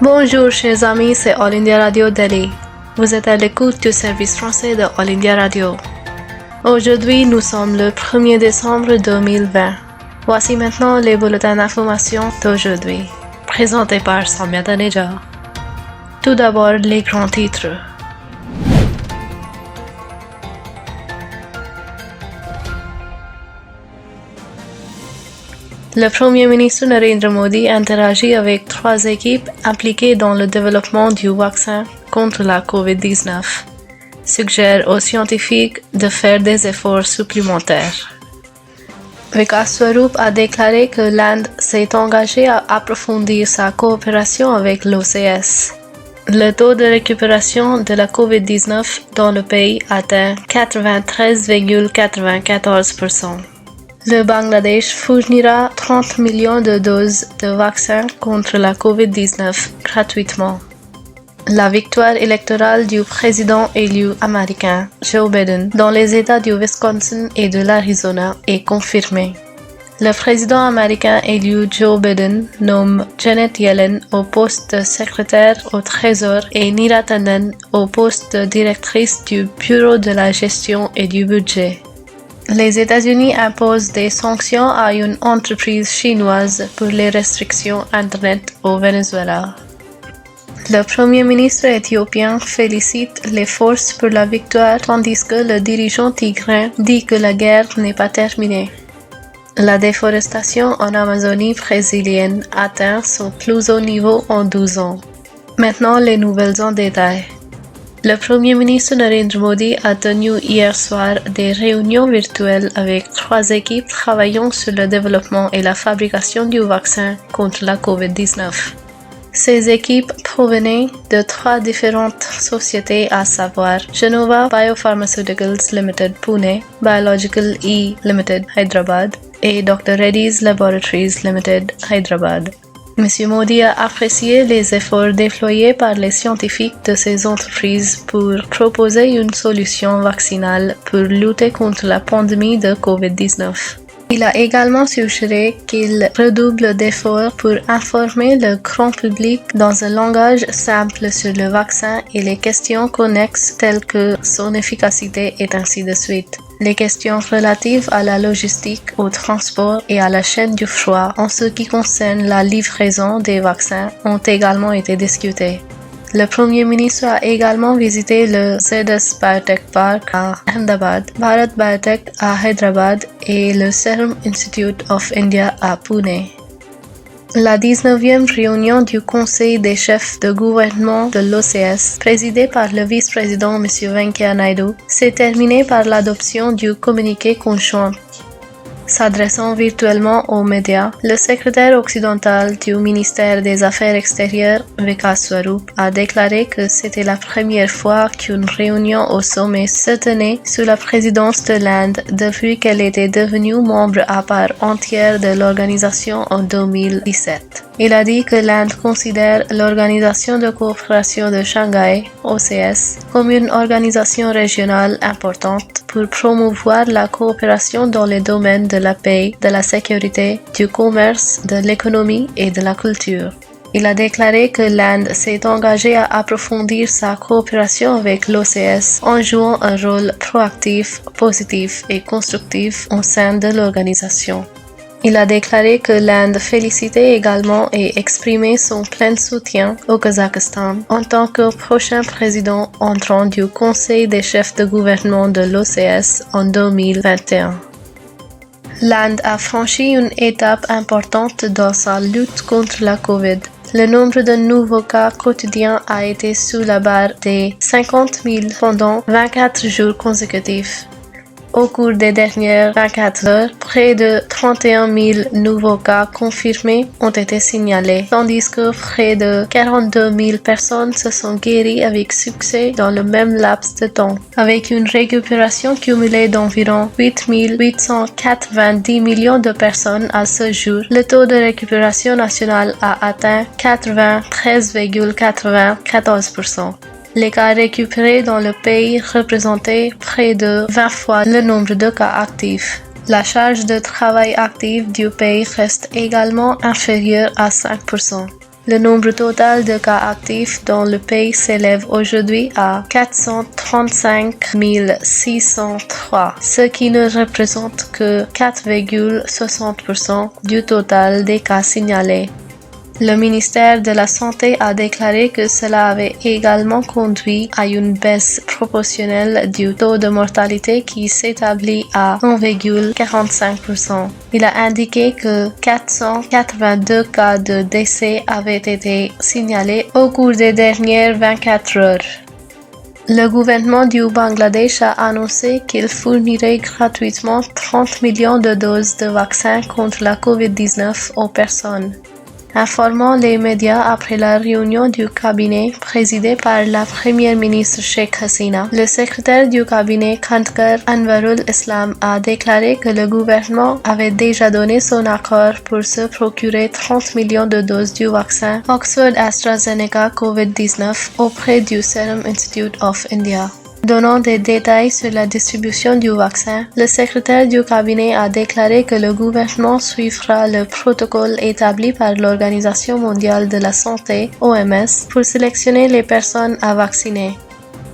Bonjour chers amis, c'est All India Radio Delhi. Vous êtes à l'écoute du service français de All India Radio. Aujourd'hui, nous sommes le 1er décembre 2020. Voici maintenant les bulletins d'information d'aujourd'hui, présentés par Samia Taneja. Tout d'abord, les grands titres. Le Premier ministre Narendra Modi interagit avec 3 équipes impliquées dans le développement du vaccin contre la COVID-19. Suggère aux scientifiques de faire des efforts supplémentaires. Vikas Swarup a déclaré que l'Inde s'est engagée à approfondir sa coopération avec l'OCS. Le taux de récupération de la COVID-19 dans le pays atteint 93,94%. Le Bangladesh fournira 30 millions de doses de vaccins contre la COVID-19 gratuitement. La victoire électorale du président élu américain Joe Biden dans les États du Wisconsin et de l'Arizona est confirmée. Le président américain élu Joe Biden nomme Janet Yellen au poste de secrétaire au Trésor et Neera Tanden au poste de directrice du Bureau de la gestion et du budget. Les États-Unis imposent des sanctions à une entreprise chinoise pour les restrictions Internet au Venezuela. Le Premier ministre éthiopien félicite les forces pour la victoire tandis que le dirigeant tigrin dit que la guerre n'est pas terminée. La déforestation en Amazonie brésilienne atteint son plus haut niveau en 12 ans. Maintenant les nouvelles en détail. Le Premier ministre Narendra Modi a tenu hier soir des réunions virtuelles avec 3 équipes travaillant sur le développement et la fabrication du vaccin contre la COVID-19. Ces équipes provenaient de 3 différentes sociétés, à savoir Genova Biopharmaceuticals Limited Pune, Biological E Limited Hyderabad et Dr. Reddy's Laboratories Limited Hyderabad. M. Modi a apprécié les efforts déployés par les scientifiques de ces entreprises pour proposer une solution vaccinale pour lutter contre la pandémie de COVID-19. Il a également suggéré qu'il redouble d'efforts pour informer le grand public dans un langage simple sur le vaccin et les questions connexes telles que son efficacité et ainsi de suite. Les questions relatives à la logistique, au transport et à la chaîne du froid en ce qui concerne la livraison des vaccins ont également été discutées. Le Premier ministre a également visité le ZS Biotech Park à Ahmedabad, Bharat Biotech à Hyderabad et le Serum Institute of India à Pune. La 19e réunion du Conseil des chefs de gouvernement de l'OCS, présidée par le vice-président M. Venkaiah Naidu, s'est terminée par l'adoption du communiqué conjoint. S'adressant virtuellement aux médias, le secrétaire occidental du ministère des Affaires extérieures, Vikas Swarup, a déclaré que c'était la première fois qu'une réunion au sommet se tenait sous la présidence de l'Inde depuis qu'elle était devenue membre à part entière de l'organisation en 2017. Il a dit que l'Inde considère l'Organisation de coopération de Shanghai, OCS, comme une organisation régionale importante pour promouvoir la coopération dans les domaines de la paix, de la sécurité, du commerce, de l'économie et de la culture. Il a déclaré que l'Inde s'est engagée à approfondir sa coopération avec l'OCS en jouant un rôle proactif, positif et constructif au sein de l'organisation. Il a déclaré que l'Inde félicitait également et exprimait son plein soutien au Kazakhstan en tant que prochain président entrant du Conseil des chefs de gouvernement de l'OCS en 2021. L'Inde a franchi une étape importante dans sa lutte contre la COVID. Le nombre de nouveaux cas quotidiens a été sous la barre des 50 000 pendant 24 jours consécutifs. Au cours des dernières 24 heures, près de 31 000 nouveaux cas confirmés ont été signalés, tandis que près de 42 000 personnes se sont guéries avec succès dans le même laps de temps, avec une récupération cumulée d'environ 8 890 millions de personnes à ce jour. Le taux de récupération national a atteint 93,94%. Les cas récupérés dans le pays représentaient près de 20 fois le nombre de cas actifs. La charge de travail active du pays reste également inférieure à 5%. Le nombre total de cas actifs dans le pays s'élève aujourd'hui à 435 603, ce qui ne représente que 4,60% du total des cas signalés. Le ministère de la Santé a déclaré que cela avait également conduit à une baisse proportionnelle du taux de mortalité qui s'établit à 1,45%. Il a indiqué que 482 cas de décès avaient été signalés au cours des dernières 24 heures. Le gouvernement du Bangladesh a annoncé qu'il fournirait gratuitement 30 millions de doses de vaccins contre la COVID-19 aux personnes. Informant les médias après la réunion du cabinet présidée par la première ministre Sheikh Hasina, le secrétaire du cabinet Khandgar Anwarul Islam a déclaré que le gouvernement avait déjà donné son accord pour se procurer 30 millions de doses du vaccin Oxford AstraZeneca COVID-19 auprès du Serum Institute of India. Donnant des détails sur la distribution du vaccin, le secrétaire du cabinet a déclaré que le gouvernement suivra le protocole établi par l'Organisation mondiale de la santé, OMS, pour sélectionner les personnes à vacciner.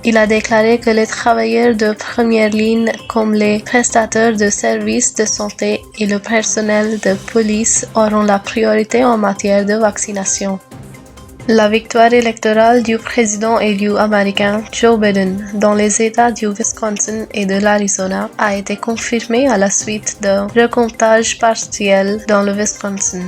Il a déclaré que les travailleurs de première ligne, comme les prestataires de services de santé et le personnel de police, auront la priorité en matière de vaccination. La victoire électorale du président élu américain Joe Biden dans les États du Wisconsin et de l'Arizona a été confirmée à la suite d'un recomptage partiel dans le Wisconsin.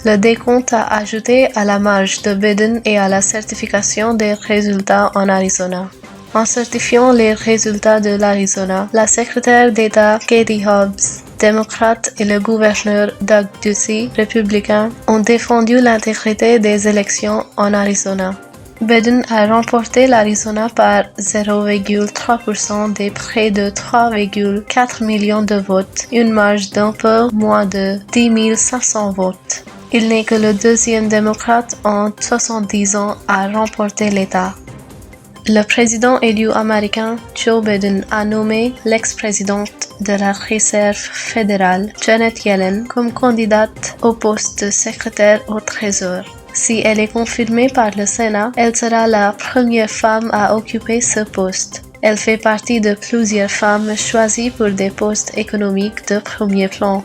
Le décompte a ajouté à la marge de Biden et à la certification des résultats en Arizona. En certifiant les résultats de l'Arizona, la secrétaire d'État Katie Hobbs, démocrate, et le gouverneur Doug Ducey, républicain, ont défendu l'intégrité des élections en Arizona. Biden a remporté l'Arizona par 0,3% des près de 3,4 millions de votes, une marge d'un peu moins de 10 500 votes. Il n'est que le deuxième démocrate en 70 ans à remporter l'État. Le président élu américain Joe Biden a nommé l'ex-présidente de la Réserve fédérale Janet Yellen comme candidate au poste de secrétaire au Trésor. Si elle est confirmée par le Sénat, elle sera la première femme à occuper ce poste. Elle fait partie de plusieurs femmes choisies pour des postes économiques de premier plan.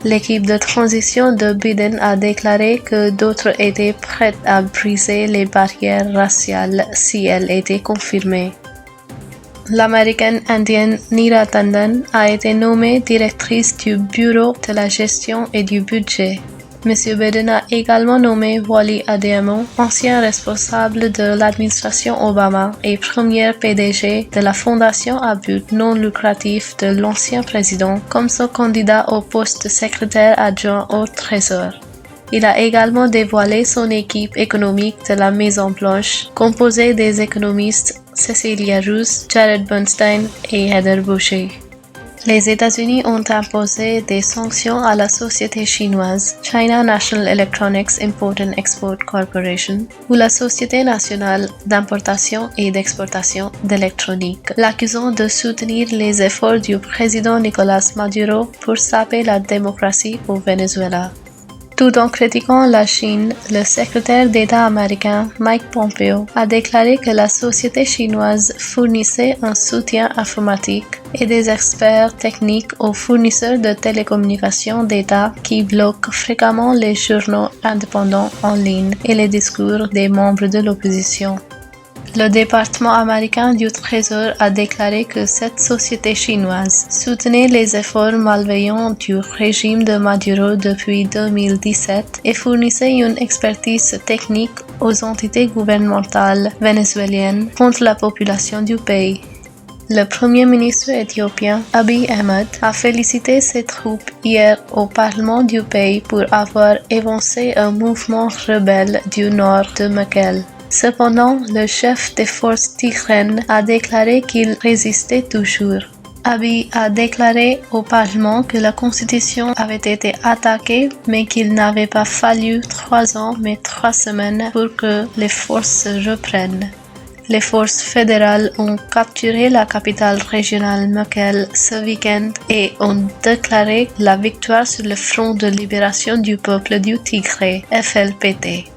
L'équipe de transition de Biden a déclaré que d'autres étaient prêtes à briser les barrières raciales si elle était confirmée. L'américaine indienne Neera Tanden a été nommée directrice du Bureau de la gestion et du budget. M. Biden a également nommé Wally Adeyemo, ancien responsable de l'administration Obama et premier PDG de la fondation à but non lucratif de l'ancien président, comme son candidat au poste de secrétaire adjoint au Trésor. Il a également dévoilé son équipe économique de la Maison-Blanche, composée des économistes Cecilia Roos, Jared Bernstein et Heather Boushey. Les États-Unis ont imposé des sanctions à la société chinoise China National Electronics Import and Export Corporation ou la Société nationale d'importation et d'exportation d'électronique, l'accusant de soutenir les efforts du président Nicolás Maduro pour saper la démocratie au Venezuela. Tout en critiquant la Chine, le secrétaire d'État américain Mike Pompeo a déclaré que la société chinoise fournissait un soutien informatique et des experts techniques aux fournisseurs de télécommunications d'État qui bloquent fréquemment les journaux indépendants en ligne et les discours des membres de l'opposition. Le département américain du Trésor a déclaré que cette société chinoise soutenait les efforts malveillants du régime de Maduro depuis 2017 et fournissait une expertise technique aux entités gouvernementales vénézuéliennes contre la population du pays. Le premier ministre éthiopien Abiy Ahmed a félicité ses troupes hier au Parlement du pays pour avoir évincé un mouvement rebelle du nord de Mekelle. Cependant, le chef des forces tigrènes a déclaré qu'il résistait toujours. Abiy a déclaré au Parlement que la Constitution avait été attaquée, mais qu'il n'avait pas fallu 3 ans mais 3 semaines pour que les forces se reprennent. Les forces fédérales ont capturé la capitale régionale Mekelle ce week-end et ont déclaré la victoire sur le Front de libération du peuple du Tigré, FLPT.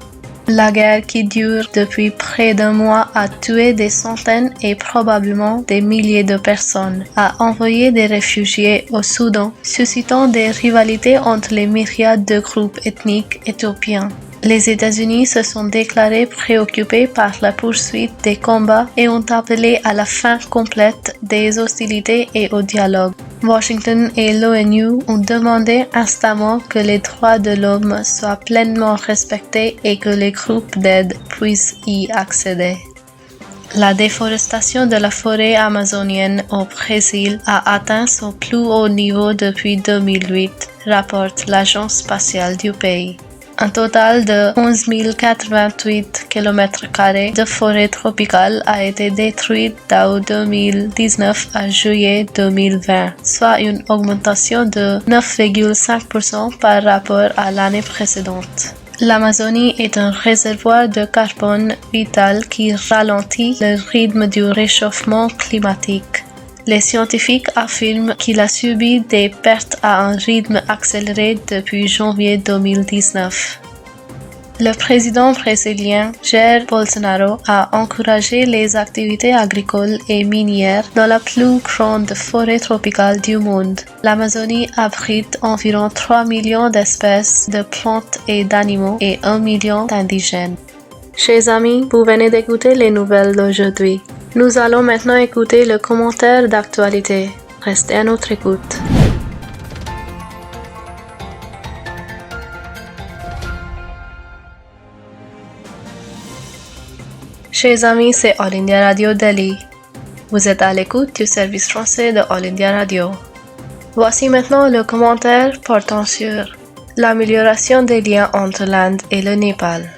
La guerre qui dure depuis près d'un mois a tué des centaines et probablement des milliers de personnes, a envoyé des réfugiés au Soudan, suscitant des rivalités entre les myriades de groupes ethniques éthiopiens. Les États-Unis se sont déclarés préoccupés par la poursuite des combats et ont appelé à la fin complète des hostilités et au dialogue. Washington et l'ONU ont demandé instamment que les droits de l'homme soient pleinement respectés et que les groupes d'aide puissent y accéder. La déforestation de la forêt amazonienne au Brésil a atteint son plus haut niveau depuis 2008, rapporte l'agence spatiale du pays. Un total de 11 088 km² de forêt tropicale a été détruite d'août 2019 à juillet 2020, soit une augmentation de 9,5% par rapport à l'année précédente. L'Amazonie est un réservoir de carbone vital qui ralentit le rythme du réchauffement climatique. Les scientifiques affirment qu'il a subi des pertes à un rythme accéléré depuis janvier 2019. Le président brésilien Jair Bolsonaro a encouragé les activités agricoles et minières dans la plus grande forêt tropicale du monde. L'Amazonie abrite environ 3 millions d'espèces de plantes et d'animaux et 1 million d'indigènes. Chers amis, vous venez d'écouter les nouvelles d'aujourd'hui. Nous allons maintenant écouter le commentaire d'actualité. Restez à notre écoute. Chers amis, c'est All India Radio Delhi. Vous êtes à l'écoute du service français de All India Radio. Voici maintenant le commentaire portant sur l'amélioration des liens entre l'Inde et le Népal.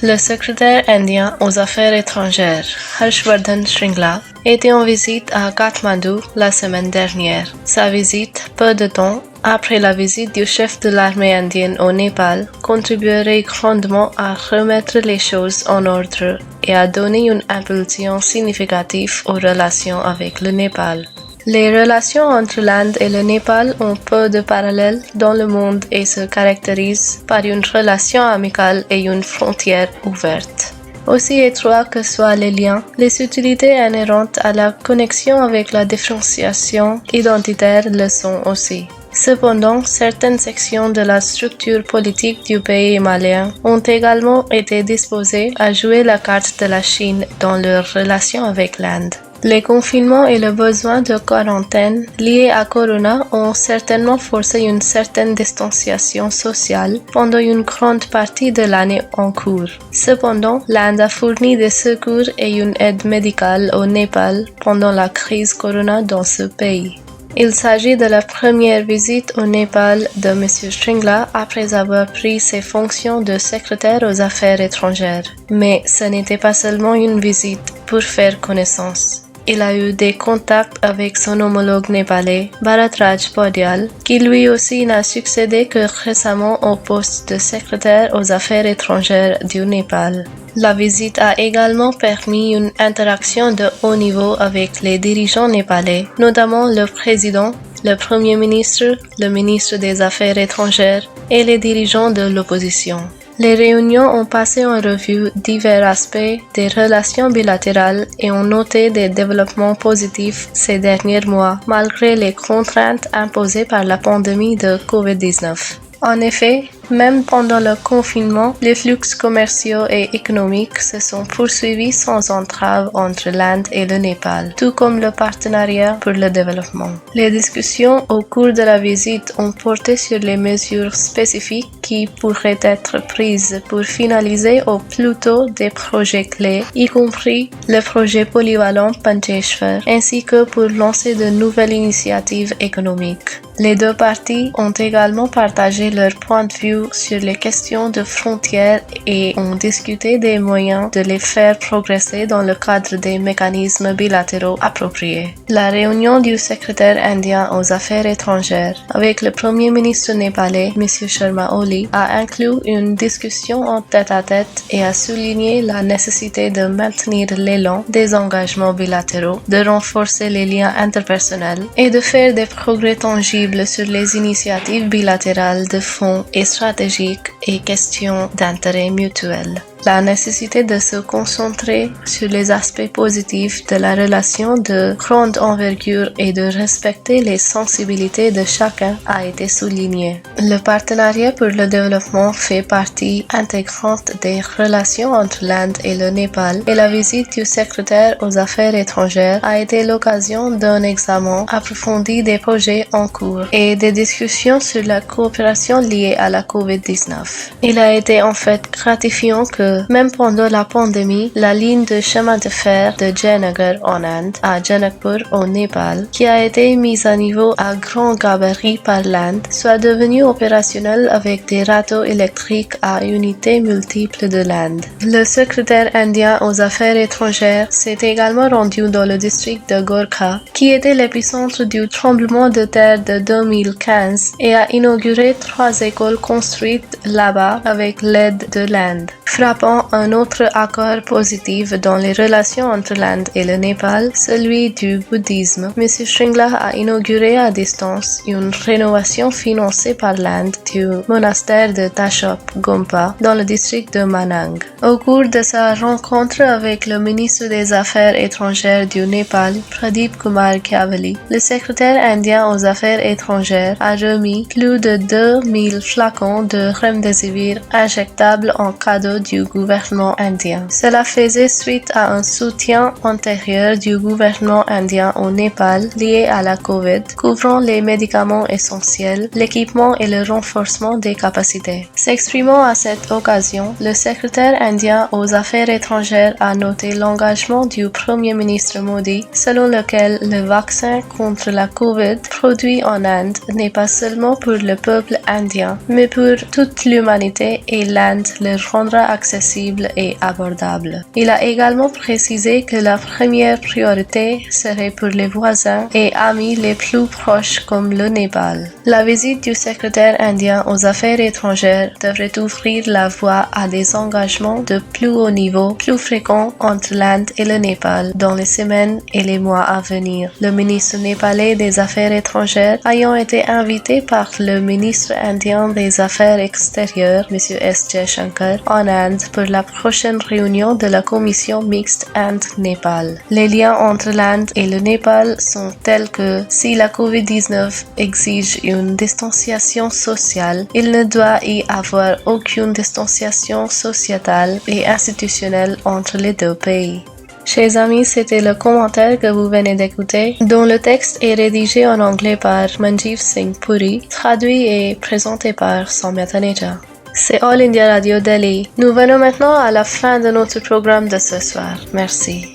Le secrétaire indien aux Affaires étrangères, Harshvardhan Shringla, était en visite à Katmandou la semaine dernière. Sa visite, peu de temps après la visite du chef de l'armée indienne au Népal, contribuerait grandement à remettre les choses en ordre et à donner une impulsion significative aux relations avec le Népal. Les relations entre l'Inde et le Népal ont peu de parallèles dans le monde et se caractérisent par une relation amicale et une frontière ouverte. Aussi étroits que soient les liens, les utilités inhérentes à la connexion avec la différenciation identitaire le sont aussi. Cependant, certaines sections de la structure politique du pays himalien ont également été disposées à jouer la carte de la Chine dans leurs relations avec l'Inde. Les confinements et le besoin de quarantaine liés à Corona ont certainement forcé une certaine distanciation sociale pendant une grande partie de l'année en cours. Cependant, l'Inde a fourni des secours et une aide médicale au Népal pendant la crise Corona dans ce pays. Il s'agit de la première visite au Népal de M. Shringla après avoir pris ses fonctions de secrétaire aux affaires étrangères. Mais ce n'était pas seulement une visite pour faire connaissance. Il a eu des contacts avec son homologue népalais, Bharatraj Paudyal, qui lui aussi n'a succédé que récemment au poste de secrétaire aux affaires étrangères du Népal. La visite a également permis une interaction de haut niveau avec les dirigeants népalais, notamment le président, le premier ministre, le ministre des Affaires étrangères et les dirigeants de l'opposition. Les réunions ont passé en revue divers aspects des relations bilatérales et ont noté des développements positifs ces derniers mois, malgré les contraintes imposées par la pandémie de COVID-19. En effet, même pendant le confinement, les flux commerciaux et économiques se sont poursuivis sans entrave entre l'Inde et le Népal, tout comme le partenariat pour le développement. Les discussions au cours de la visite ont porté sur les mesures spécifiques qui pourraient être prises pour finaliser au plus tôt des projets clés, y compris le projet polyvalent Pancheshwar, ainsi que pour lancer de nouvelles initiatives économiques. Les deux parties ont également partagé leur point de vue sur les questions de frontières et ont discuté des moyens de les faire progresser dans le cadre des mécanismes bilatéraux appropriés. La réunion du secrétaire indien aux affaires étrangères avec le premier ministre népalais, M. Sharma Oli, a inclus une discussion en tête-à-tête et a souligné la nécessité de maintenir l'élan des engagements bilatéraux, de renforcer les liens interpersonnels et de faire des progrès tangibles sur les initiatives bilatérales de fond et stratégiques stratégiques et questions d'intérêt mutuel. La nécessité de se concentrer sur les aspects positifs de la relation de grande envergure et de respecter les sensibilités de chacun a été soulignée. Le partenariat pour le développement fait partie intégrante des relations entre l'Inde et le Népal et la visite du secrétaire aux Affaires étrangères a été l'occasion d'un examen approfondi des projets en cours et des discussions sur la coopération liée à la COVID-19. Il a été en fait gratifiant que même pendant la pandémie, la ligne de chemin de fer de Jayanagar en Inde à Janakpur au Népal, qui a été mise à niveau à grand gabarit par l'Inde, soit devenue opérationnelle avec des râteaux électriques à unités multiples de l'Inde. Le secrétaire indien aux Affaires étrangères s'est également rendu dans le district de Gorkha, qui était l'épicentre du tremblement de terre de 2015 et a inauguré 3 écoles construites là-bas avec l'aide de l'Inde. Frappant un autre accord positif dans les relations entre l'Inde et le Népal, celui du bouddhisme. M. Shringla a inauguré à distance une rénovation financée par l'Inde du monastère de Tashop Gompa dans le district de Manang. Au cours de sa rencontre avec le ministre des Affaires étrangères du Népal, Pradeep Kumar Gyavali, le secrétaire indien aux Affaires étrangères a remis plus de 2000 flacons de remdesivir injectables en cadeau du gouvernement indien. Cela faisait suite à un soutien antérieur du gouvernement indien au Népal lié à la COVID, couvrant les médicaments essentiels, l'équipement et le renforcement des capacités. S'exprimant à cette occasion, le secrétaire indien aux Affaires étrangères a noté l'engagement du Premier ministre Modi, selon lequel le vaccin contre la COVID produit en Inde n'est pas seulement pour le peuple indien, mais pour toute l'humanité et l'Inde le rendra accessible et abordable. Il a également précisé que la première priorité serait pour les voisins et amis les plus proches comme le Népal. La visite du secrétaire indien aux Affaires étrangères devrait ouvrir la voie à des engagements de plus haut niveau, plus fréquents entre l'Inde et le Népal dans les semaines et les mois à venir. Le ministre népalais des Affaires étrangères ayant été invité par le ministre indien des Affaires extérieures, M. S. Jaishankar, en Inde pour la prochaine réunion de la commission mixte Inde-Népal. Les liens entre l'Inde et le Népal sont tels que si la COVID-19 exige une distanciation sociale, il ne doit y avoir aucune distanciation sociétale et institutionnelle entre les deux pays. Chers amis, c'était le commentaire que vous venez d'écouter, dont le texte est rédigé en anglais par Manjeev Singh Puri, traduit et présenté par Soumya Taneja. C'est All India Radio Delhi. Nous venons maintenant à la fin de notre programme de ce soir. Merci.